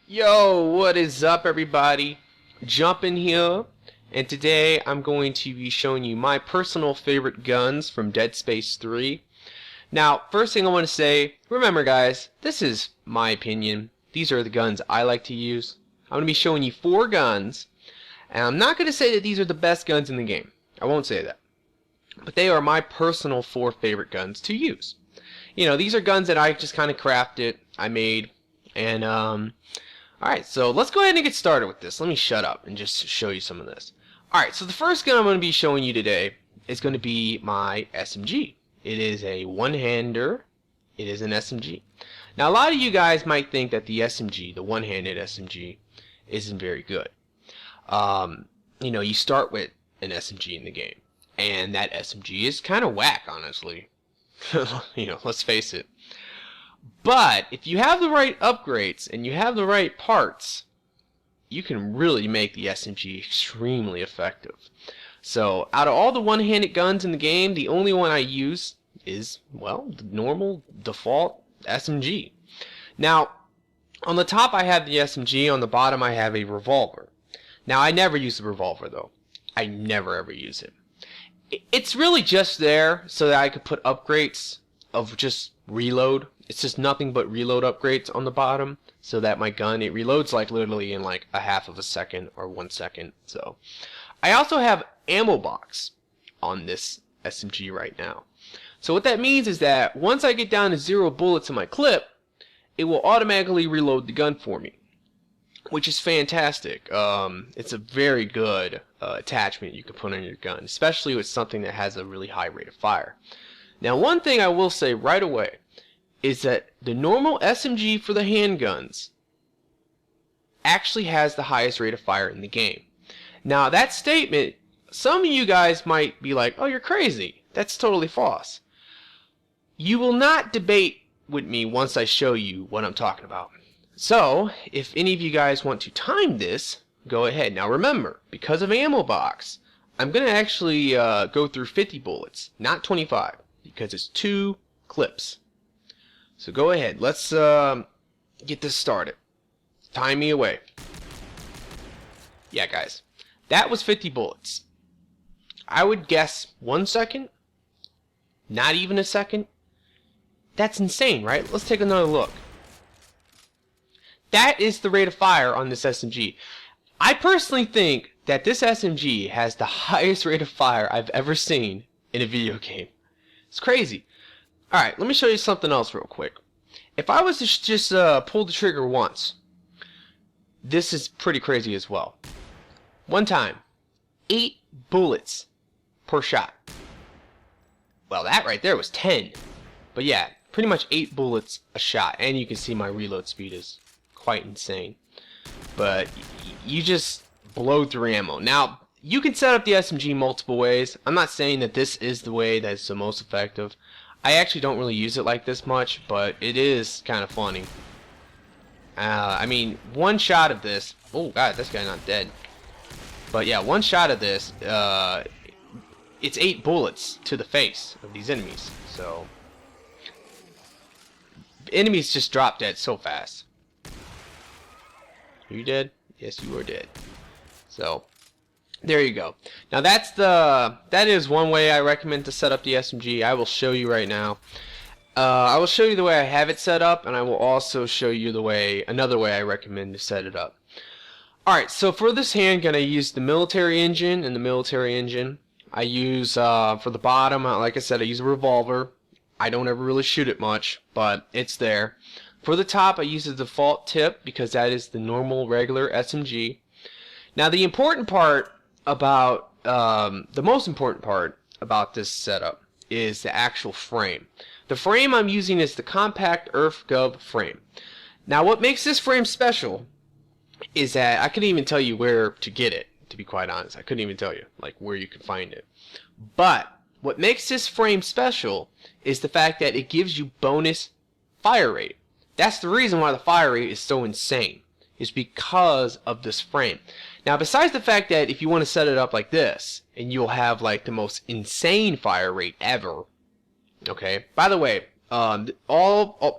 Yo, what is up everybody? Jumpin here, and today I'm going to be showing you my personal favorite guns from Dead Space 3. Now, first thing I want to say, remember guys, this is my opinion. These are the guns I like to use. I'm going to be showing you 4 guns, and I'm not going to say that these are the best guns in the game. I won't say that. But they are my personal 4 favorite guns to use. You know, these are guns that I just kind of crafted, I made, and alright, so let's go ahead and get started with this. Let me shut up and just show you some of this. Alright, so the first gun I'm going to be showing you today is going to be my SMG. It is a one-hander. It is an SMG. Now, a lot of you guys might think that the SMG, the one-handed SMG, isn't very good. You know, you start with an SMG in the game, and that SMG is kind of whack, honestly. You know, let's face it. But if you have the right upgrades and you have the right parts, you can really make the SMG extremely effective. So out of all the one-handed guns in the game, the only one I use is, well, the normal default SMG. Now, on the top I have the SMG, on the bottom I have a revolver. Now, I never use the revolver though. I never ever use it. It's really just there so that I could put upgrades of just reload. It's just nothing but reload upgrades on the bottom, so that my gun, it reloads like literally in like a half of a second or 1 second. So I also have ammo box on this SMG right now. So what that means is that once I get down to 0 bullets in my clip, it will automatically reload the gun for me, which is fantastic. It's a very good attachment you can put on your gun, especially with something that has a really high rate of fire. Now, one thing I will say right away is that the normal SMG for the handguns actually has the highest rate of fire in the game. Now, that statement, some of you guys might be like, oh, you're crazy. That's totally false. You will not debate with me once I show you what I'm talking about. So, if any of you guys want to time this, go ahead. Now remember, because of ammo box, I'm going to actually go through 50 bullets, not 25, because it's 2 clips. So go ahead, let's get this started. Time me away. Yeah guys, that was 50 bullets. I would guess 1 second, not even a second. That's insane, right? Let's take another look. That is the rate of fire on this SMG. I personally think that this SMG has the highest rate of fire I've ever seen in a video game. It's crazy. Alright, let me show you something else real quick. If I was to just pull the trigger once, this is pretty crazy as well. One time, 8 bullets per shot. Well, that right there was 10. But yeah, pretty much 8 bullets a shot. And you can see my reload speed is quite insane. But you just blow through ammo. Now, you can set up the SMG multiple ways. I'm not saying that this is the way that's the most effective. I actually don't really use it like this much, but it is kind of funny. I mean, one shot of this... Oh god, this guy's not dead. But yeah, one shot of this, it's 8 bullets to the face of these enemies. So, enemies just drop dead so fast. Are you dead? Yes, you are dead. So, there you go. Now that is one way I recommend to set up the SMG. I will show you right now. I will show you the way I have it set up, and I will also show you another way I recommend to set it up. Alright, so for this handgun I use the military engine and the military engine. I use, for the bottom, like I said, I use a revolver. I don't ever really shoot it much, but it's there. For the top I use the default tip because that is the normal regular SMG. Now the important part about the most important part about this setup is the actual frame. The frame I'm using is the compact EarthGov frame. Now what makes this frame special is that I couldn't even tell you where to get it, to be quite honest. I couldn't even tell you like where you could find it. But what makes this frame special is the fact that it gives you bonus fire rate. That's the reason why the fire rate is so insane, is because of this frame. Now, besides the fact that if you want to set it up like this, and you'll have like the most insane fire rate ever. Okay, by the way,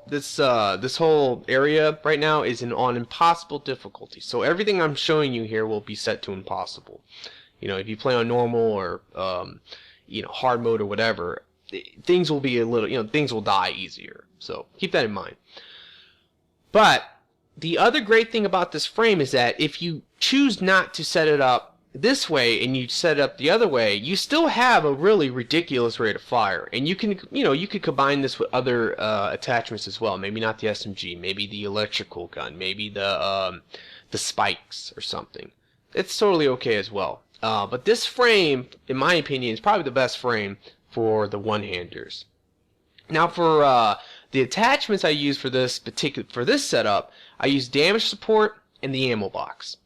This whole area right now is on impossible difficulty. So everything I'm showing you here will be set to impossible. You know, if you play on normal or hard mode or whatever, things will be a little, things will die easier. So keep that in mind. But the other great thing about this frame is that if you choose not to set it up this way and you set it up the other way, you still have a really ridiculous rate of fire. And you can, you could combine this with other attachments as well. Maybe not the SMG, maybe the electrical gun, maybe the spikes or something. It's totally okay as well. But this frame, in my opinion, is probably the best frame for the one-handers. Now for the attachments I use for this setup, I use damage support and the ammo box.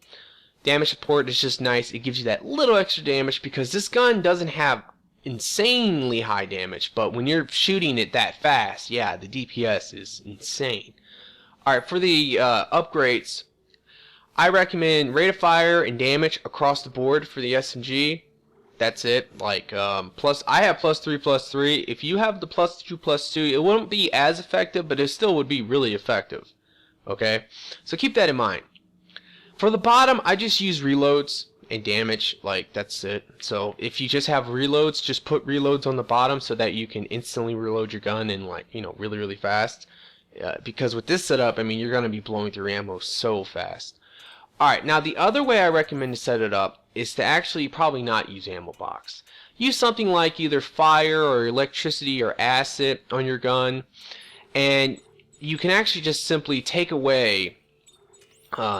Damage support is just nice. It gives you that little extra damage because this gun doesn't have insanely high damage, but when you're shooting it that fast, yeah, the DPS is insane. Alright, for the upgrades, I recommend rate of fire and damage across the board for the SMG. That's it. Like I have +3/+3. If you have the +2/+2, it won't be as effective, but it still would be really effective. Okay, so keep that in mind. For the bottom, I just use reloads and damage. Like, that's it. So if you just have reloads, just put reloads on the bottom so that you can instantly reload your gun and, like, really, really fast. Because with this setup, I mean, you're gonna be blowing through ammo so fast. Alright, now the other way I recommend to set it up is to actually probably not use ammo box. Use something like either fire or electricity or acid on your gun, and you can actually just simply take away the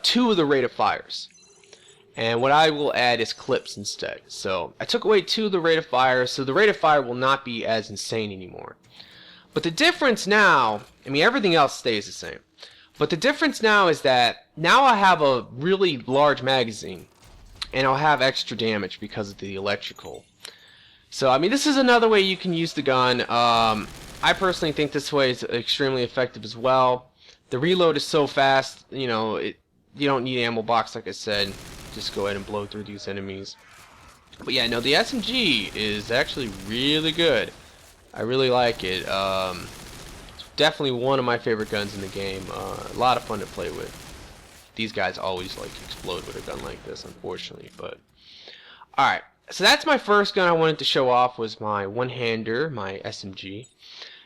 2 of the rate of fires. And what I will add is clips instead. So I took away 2 of the rate of fire, so the rate of fire will not be as insane anymore. But the difference now, I mean, everything else stays the same. But the difference now is that now I have a really large magazine, and I'll have extra damage because of the electrical. So, I mean, this is another way you can use the gun. I personally think this way is extremely effective as well. The reload is so fast, you don't need ammo box, like I said. Just go ahead and blow through these enemies. But yeah, no, the SMG is actually really good. I really like it. Definitely one of my favorite guns in the game. A lot of fun to play with. These guys always like explode with a gun like this, unfortunately. But alright, so that's my first gun I wanted to show off, was my one-hander, my SMG.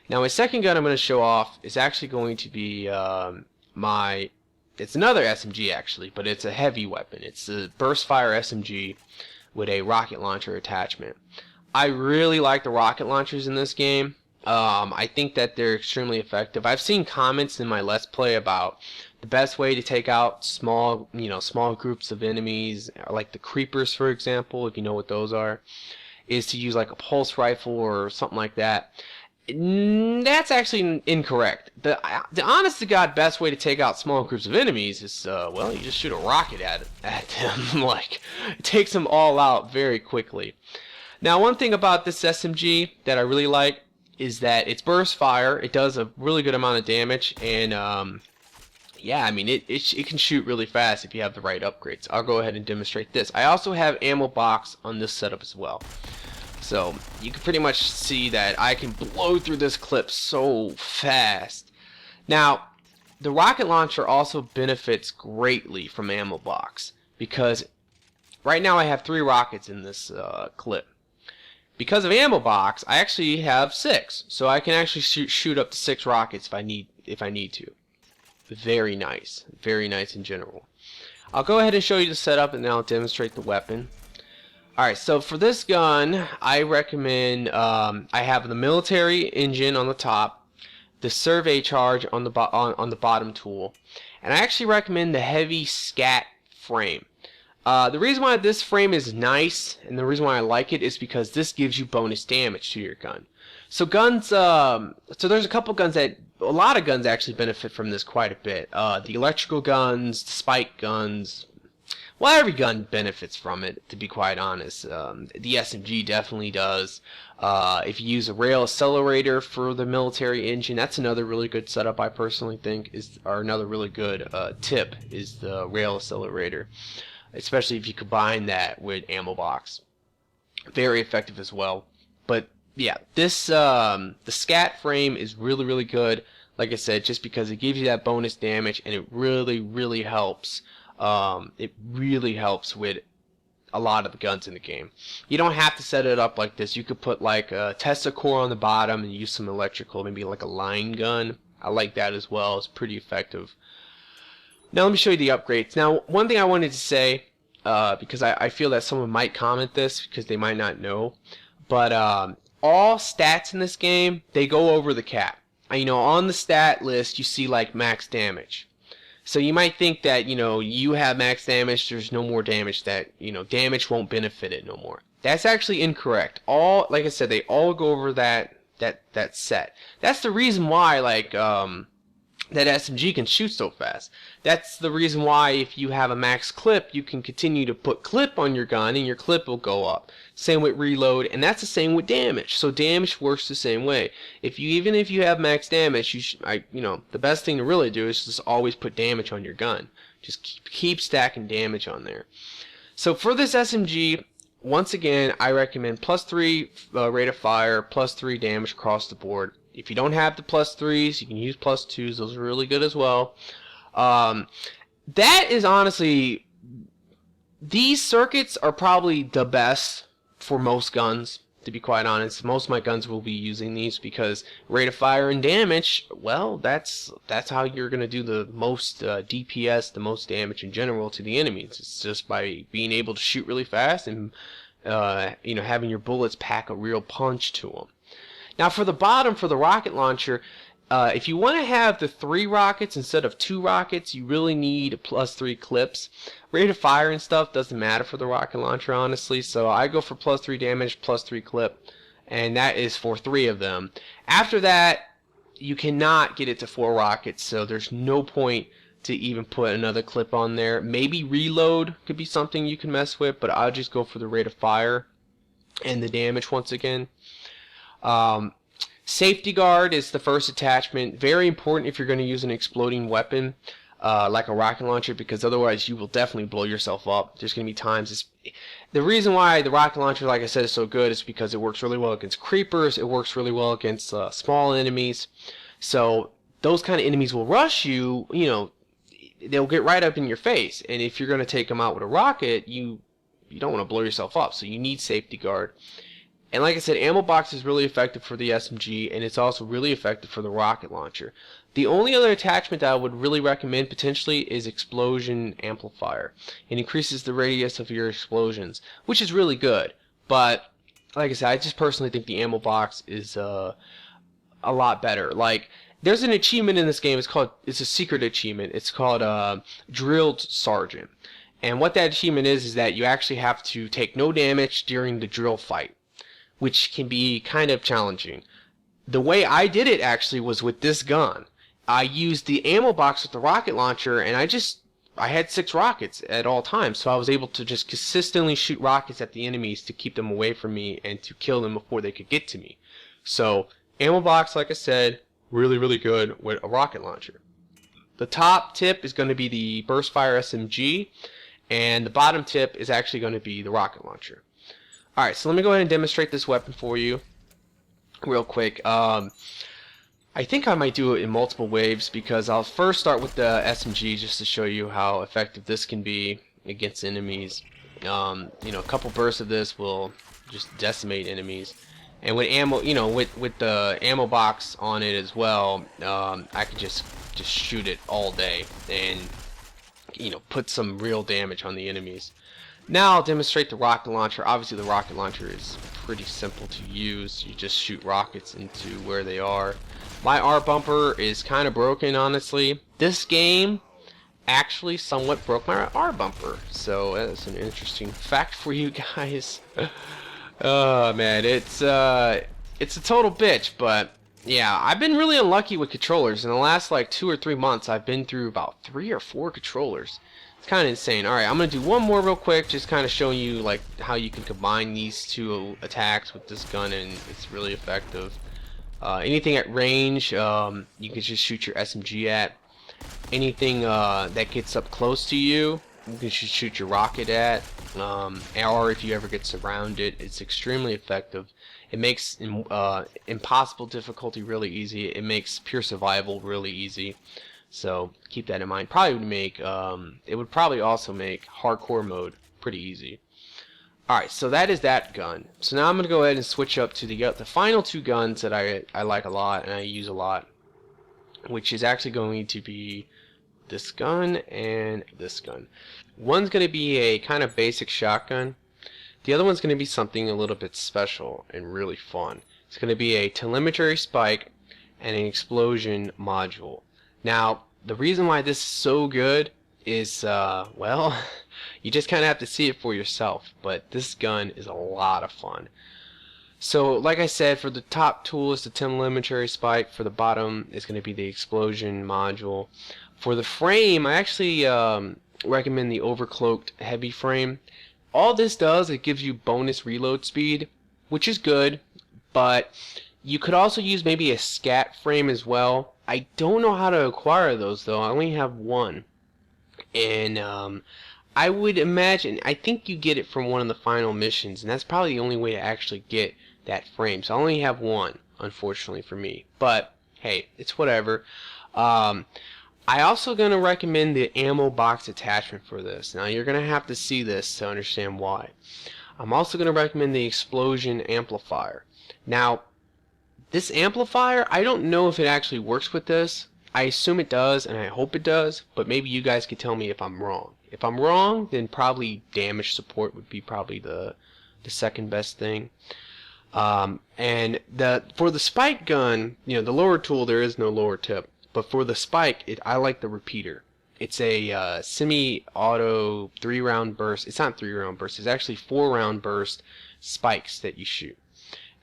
Now my second gun I'm going to show off is actually going to be it's another SMG actually, but it's a heavy weapon. It's a burst fire SMG with a rocket launcher attachment. I really like the rocket launchers in this game. I think that they're extremely effective. I've seen comments in my Let's Play about the best way to take out small groups of enemies, like the creepers, for example, if you know what those are, is to use like a pulse rifle or something like that. That's actually incorrect. The honest to God best way to take out small groups of enemies is, well, you just shoot a rocket at them. Like, it takes them all out very quickly. Now, one thing about this SMG that I really like is that it's burst fire. It does a really good amount of damage, and yeah, I mean, it can shoot really fast if you have the right upgrades. I'll go ahead and demonstrate this. I also have ammo box on this setup as well. So you can pretty much see that I can blow through this clip so fast. Now, the rocket launcher also benefits greatly from ammo box, because right now I have 3 rockets in this clip. Because of ammo box, I actually have 6, so I can actually shoot up to 6 rockets if I need to. Very nice in general. I'll go ahead and show you the setup, and then I'll demonstrate the weapon. Alright, so for this gun, I recommend, I have the military engine on the top, the survey charge on the bottom tool, and I actually recommend the heavy scat frame. The reason why this frame is nice, and the reason why I like it, is because this gives you bonus damage to your gun. So guns, so there's a lot of guns actually benefit from this quite a bit. The electrical guns, the spike guns, well, every gun benefits from it, to be quite honest. The SMG definitely does. If you use a rail accelerator for the military engine, that's another really good setup, I personally think, or another really good tip, is the rail accelerator. Especially if you combine that with ammo box. Very effective as well. But yeah, this the scat frame is really good. Like I said, just because it gives you that bonus damage, and it really helps. It really helps with a lot of the guns in the game. You don't have to set it up like this. You could put like a Tesla core on the bottom and use some electrical, maybe like a line gun. I like that as well. It's pretty effective. Now let me show you the upgrades. Now one thing I wanted to say, because I feel that someone might comment this because they might not know, but all stats in this game, they go over the cap. You know, on the stat list you see like max damage. So you might think that, you know, you have max damage, there's no more damage, that, you know, damage won't benefit it no more. That's actually incorrect. All, like I said, they all go over that set. That's the reason why, like, that SMG can shoot so fast. That's the reason why if you have a max clip, you can continue to put clip on your gun and your clip will go up. Same with reload, and that's the same with damage. So damage works the same way. Even if you have max damage, you know, the best thing to really do is just always put damage on your gun. Just keep stacking damage on there. So for this SMG, once again, I recommend +3 rate of fire, +3 damage across the board. If you don't have the +3s, you can use +2s. Those are really good as well. That is honestly, these circuits are probably the best for most guns, to be quite honest. Most of my guns will be using these because rate of fire and damage, well, that's how you're going to do the most DPS, the most damage in general to the enemies. It's just by being able to shoot really fast and you know, having your bullets pack a real punch to them. Now for the bottom, for the rocket launcher, if you want to have the 3 rockets instead of 2 rockets, you really need +3 clips. Rate of fire and stuff doesn't matter for the rocket launcher, honestly, so I go for +3 damage, +3 clip, and that is for 3 of them. After that, you cannot get it to 4 rockets, so there's no point to even put another clip on there. Maybe reload could be something you can mess with, but I'll just go for the rate of fire and the damage once again. Safety guard is the first attachment. Very important if you're going to use an exploding weapon like a rocket launcher, because otherwise you will definitely blow yourself up. There's going to be times the reason why the rocket launcher, like I said, is so good is because it works really well against creepers. It works really well against small enemies. So those kind of enemies will rush you. You know, they'll get right up in your face, and if you're going to take them out with a rocket, you don't want to blow yourself up. So you need safety guard. And like I said, ammo box is really effective for the SMG, and it's also really effective for the rocket launcher. The only other attachment that I would really recommend potentially is explosion amplifier. It increases the radius of your explosions, which is really good. But like I said, I just personally think the ammo box is a lot better. Like, there's an achievement in this game. It's a secret achievement. It's called Drilled Sergeant. And what that achievement is that you actually have to take no damage during the drill fight, which can be kind of challenging. The way I did it actually was with this gun. I used the ammo box with the rocket launcher, and I had 6 rockets at all times, so I was able to just consistently shoot rockets at the enemies to keep them away from me and to kill them before they could get to me. So ammo box, like I said, really good with a rocket launcher. The top tip is going to be the burst fire SMG, and the bottom tip is actually going to be the rocket launcher. Alright, so let me go ahead and demonstrate this weapon for you real quick. I think I might do it in multiple waves, because I'll first start with the SMG just to show you how effective this can be against enemies. You know, a couple bursts of this will just decimate enemies. And with ammo, you know, with the ammo box on it as well, I could just shoot it all day and, you know, put some real damage on the enemies. Now I'll demonstrate the rocket launcher. Obviously the rocket launcher is pretty simple to use. You just shoot rockets into where they are. My R bumper is kind of broken, honestly. This game actually somewhat broke my R bumper, so that's an interesting fact for you guys. Oh man, it's a total bitch, but yeah, I've been really unlucky with controllers. In the last like 2 or 3 months, I've been through about 3 or 4 controllers. It's kind of insane. Alright, I'm going to do one more real quick, just kind of showing you like how you can combine these 2 attacks with this gun, and it's really effective. Anything at range, you can just shoot your SMG at. Anything that gets up close to you, you can just shoot your rocket at. Or if you ever get surrounded, it's extremely effective. It makes impossible difficulty really easy. It makes pure survival really easy. So keep that in mind. Probably would make it would probably also make hardcore mode pretty easy. Alright, so that is that gun. So now I'm gonna go ahead and switch up to the final two guns that I like a lot and I use a lot, which is actually going to be this gun and this gun. One's going to be a kind of basic shotgun. The other one's going to be something a little bit special and really fun. It's going to be a telemetry spike and an explosion module. Now, the reason why this is so good is, well, you just kind of have to see it for yourself. But this gun is a lot of fun. So, like I said, for the top tool is the telemetry spike. For the bottom is going to be the explosion module. For the frame, I actually recommend the overcloaked heavy frame. All this does, it gives you bonus reload speed, which is good, but you could also use maybe a scat frame as well. I don't know how to acquire those though. I only have one, and I would imagine, I think you get it from one of the final missions, and that's probably the only way to actually get that frame. So I only have one, unfortunately for me, but hey, it's whatever. I also going to recommend the ammo box attachment for this. Now you're going to have to see this to understand why. I'm also going to recommend the explosion amplifier. Now this amplifier, I don't know if it actually works with this. I assume it does and I hope it does, but maybe you guys could tell me if I'm wrong. If I'm wrong, then probably damage support would be probably the second best thing. And for the spike gun, you know, the lower tool, there is no lower tip. But for the spike, I like the repeater. It's a semi-auto 3-round burst. It's not 3-round burst. It's actually 4-round burst spikes that you shoot.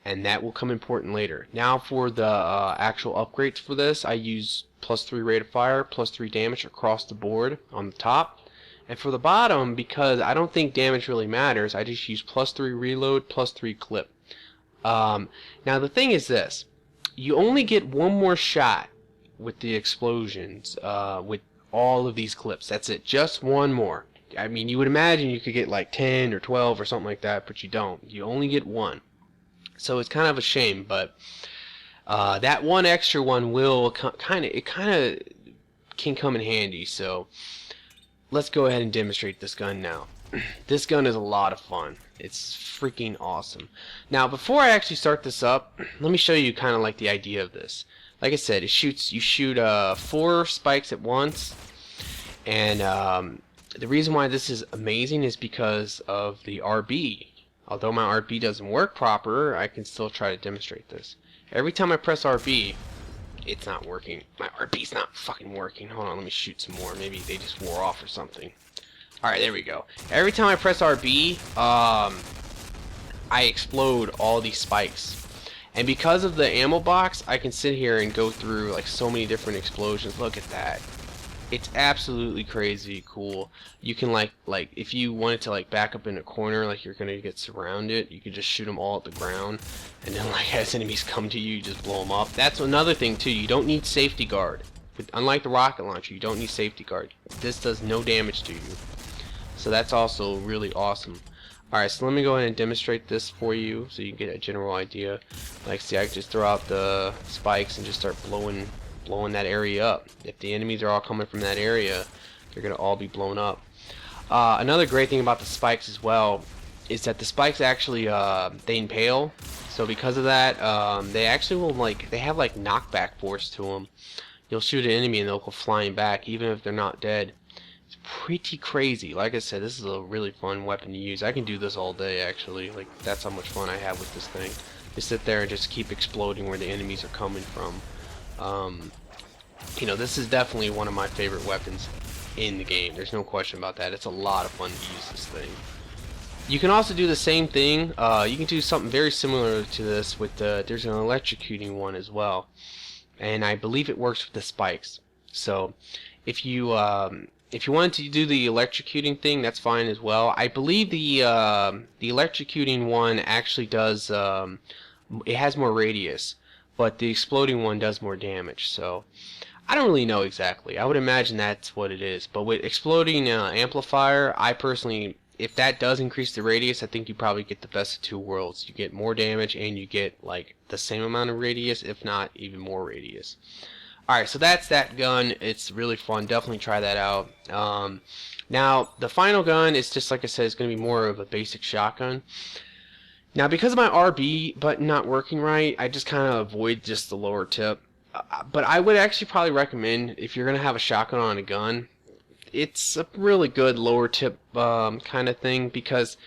And that will come important later. Now for the actual upgrades for this, I use +3 rate of fire, +3 damage across the board on the top. And for the bottom, because I don't think damage really matters, I just use +3 reload, +3 clip. Now the thing is this. You only get one more shot with the explosions, with all of these clips. That's it, just one more. I mean, you would imagine you could get like 10 or 12 or something like that, but you don't. You only get one. So it's kind of a shame, but that one extra one will kind of can come in handy. So let's go ahead and demonstrate this gun now. This gun is a lot of fun. It's freaking awesome. Now, before I actually start this up, let me show you kind of like the idea of this. Like I said, you shoot 4 spikes at once, and the reason why this is amazing is because of the RB. Although my RB doesn't work proper, I can still try to demonstrate this. Every time I press RB, it's not working. My RB's not fucking working. Hold on, let me shoot some more. Maybe they just wore off or something. Alright, there we go. Every time I press RB, I explode all these spikes. And because of the ammo box, I can sit here and go through like so many different explosions. Look at that. It's absolutely crazy cool. You can like if you wanted to like back up in a corner, like you're gonna get surrounded, you could just shoot them all at the ground, and then like as enemies come to you, you just blow them up. That's another thing too. You don't need safety guard. Unlike the rocket launcher, you don't need safety guard. This does no damage to you. So that's also really awesome. Alright, so let me go ahead and demonstrate this for you so you can get a general idea. Like, see, I can just throw out the spikes and just start blowing that area up. If the enemies are all coming from that area, they're going to all be blown up. Another great thing about the spikes as well is that the spikes actually, they impale. So because of that, they actually will, like, they have like knockback force to them. You'll shoot an enemy and they'll go flying back even if they're not dead. Pretty crazy. Like I said, this is a really fun weapon to use. I can do this all day actually. Like, that's how much fun I have with this thing. Just sit there and just keep exploding where the enemies are coming from. You know, this is definitely one of my favorite weapons in the game. There's no question about that. It's a lot of fun to use this thing. You can also do the same thing. You can do something very similar to this with there's an electrocuting one as well, and I believe it works with the spikes. So if you wanted to do the electrocuting thing, that's fine as well. I believe the electrocuting one actually does, it has more radius, but the exploding one does more damage. So I don't really know exactly. I would imagine that's what it is. But with exploding amplifier, I personally, if that does increase the radius, I think you probably get the best of two worlds. You get more damage and you get like the same amount of radius, if not even more radius. Alright, so that's that gun. It's really fun. Definitely try that out. Now, the final gun is just like I said, it's going to be more of a basic shotgun. Now, because of my RB button not working right, I just kind of avoid just the lower tip. But I would actually probably recommend, if you're going to have a shotgun on a gun, it's a really good lower tip kind of thing, because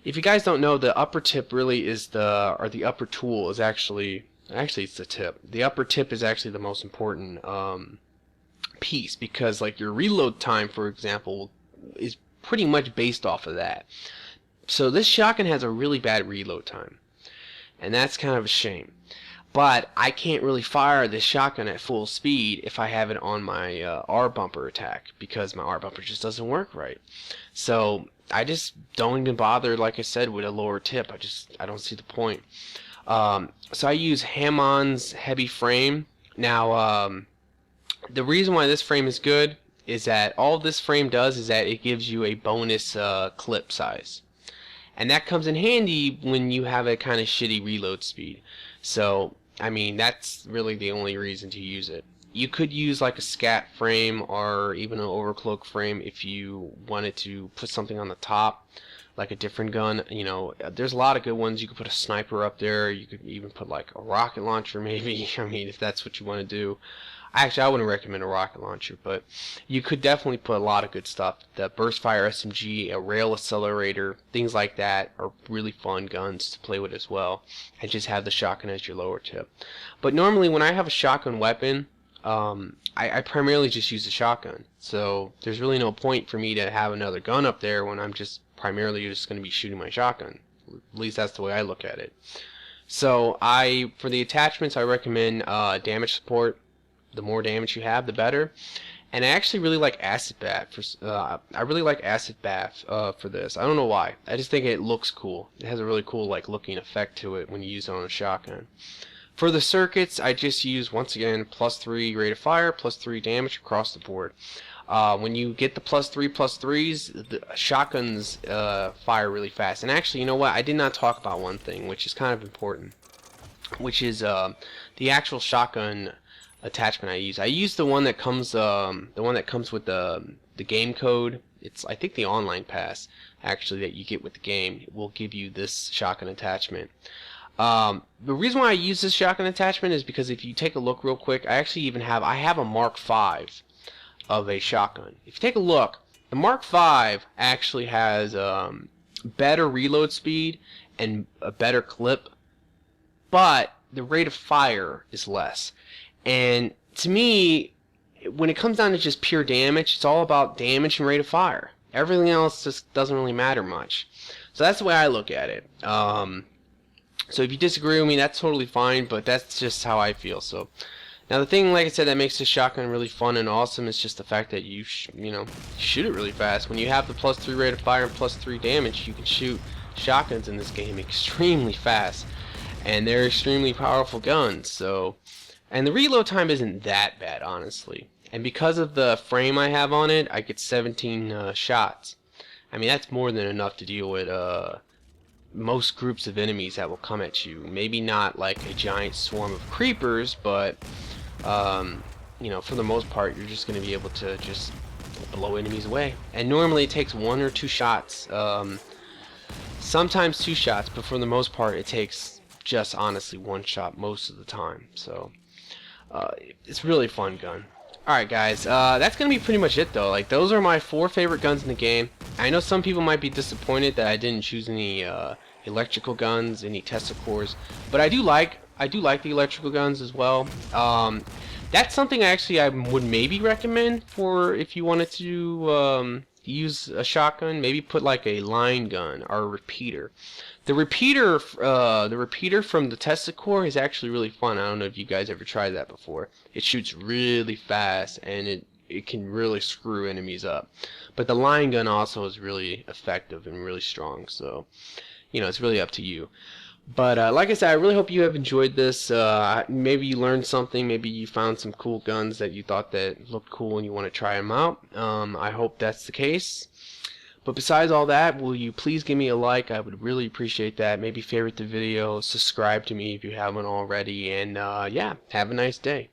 if you guys don't know, the upper tip really is the upper tool is actually it's the tip. The upper tip is actually the most important piece, because like your reload time, for example, is pretty much based off of that. So this shotgun has a really bad reload time, and that's kind of a shame. But I can't really fire this shotgun at full speed if I have it on my R bumper attack, because my R bumper just doesn't work right. So I just don't even bother, like I said, with a lower tip. I don't see the point. So I use Hammond's heavy frame. Now the reason why this frame is good is that all this frame does is that it gives you a bonus clip size. And that comes in handy when you have a kind of shitty reload speed. So, I mean, that's really the only reason to use it. You could use like a scat frame or even an overclock frame if you wanted to put something on the top, like a different gun. You know, there's a lot of good ones. You could put a sniper up there. You could even put like a rocket launcher maybe. I mean, if that's what you want to do. Actually, I wouldn't recommend a rocket launcher, but you could definitely put a lot of good stuff. The burst fire SMG, a rail accelerator, things like that are really fun guns to play with as well. And just have the shotgun as your lower tip. But normally when I have a shotgun weapon, I primarily just use a shotgun. So there's really no point for me to have another gun up there when I'm just primarily just going to be shooting my shotgun. At least that's the way I look at it. So for the attachments, I recommend damage support. The more damage you have, the better. And I actually really like acid bath for this. I don't know why. I just think it looks cool. It has a really cool like looking effect to it when you use it on a shotgun. For the circuits, I just use, once again, +3 rate of fire, +3 damage across the board. When you get the +3/+3s, the shotguns fire really fast. And actually, you know what? I did not talk about one thing, which is kind of important, which is the actual shotgun attachment I use. I use the one that comes with the game code. It's, I think, the online pass actually that you get with the game. It will give you this shotgun attachment. The reason why I use this shotgun attachment is because if you take a look real quick, I have a Mark V of a shotgun. If you take a look, the Mark V actually has better reload speed and a better clip, but the rate of fire is less. And to me, when it comes down to just pure damage, it's all about damage and rate of fire. Everything else just doesn't really matter much. So that's the way I look at it. So if you disagree with me, that's totally fine, but that's just how I feel. So now the thing, like I said, that makes this shotgun really fun and awesome is just the fact that you shoot it really fast. When you have the +3 rate of fire and +3 damage, you can shoot shotguns in this game extremely fast, and they're extremely powerful guns. So. And the reload time isn't that bad, honestly. And because of the frame I have on it, I get 17 shots. I mean, that's more than enough to deal with most groups of enemies that will come at you. Maybe not like a giant swarm of creepers, but you know, for the most part, you're just going to be able to just blow enemies away. And normally it takes 1 or 2 shots. Sometimes 2 shots, but for the most part, it takes just honestly 1 shot most of the time. So. It's a really fun gun. Alright guys, that's gonna be pretty much it though. Like, those are my 4 favorite guns in the game. I know some people might be disappointed that I didn't choose any electrical guns, any Tesla cores, but I do like the electrical guns as well. That's something I would maybe recommend for if you wanted to use a shotgun. Maybe put like a line gun or a repeater. The repeater from the Tesla core is actually really fun. I don't know if you guys ever tried that before. It shoots really fast and it can really screw enemies up. But the line gun also is really effective and really strong. So, you know, it's really up to you. But like I said, I really hope you have enjoyed this. Maybe you learned something. Maybe you found some cool guns that you thought that looked cool and you want to try them out. I hope that's the case. But besides all that, will you please give me a like? I would really appreciate that. Maybe favorite the video, subscribe to me if you haven't already, and yeah, have a nice day.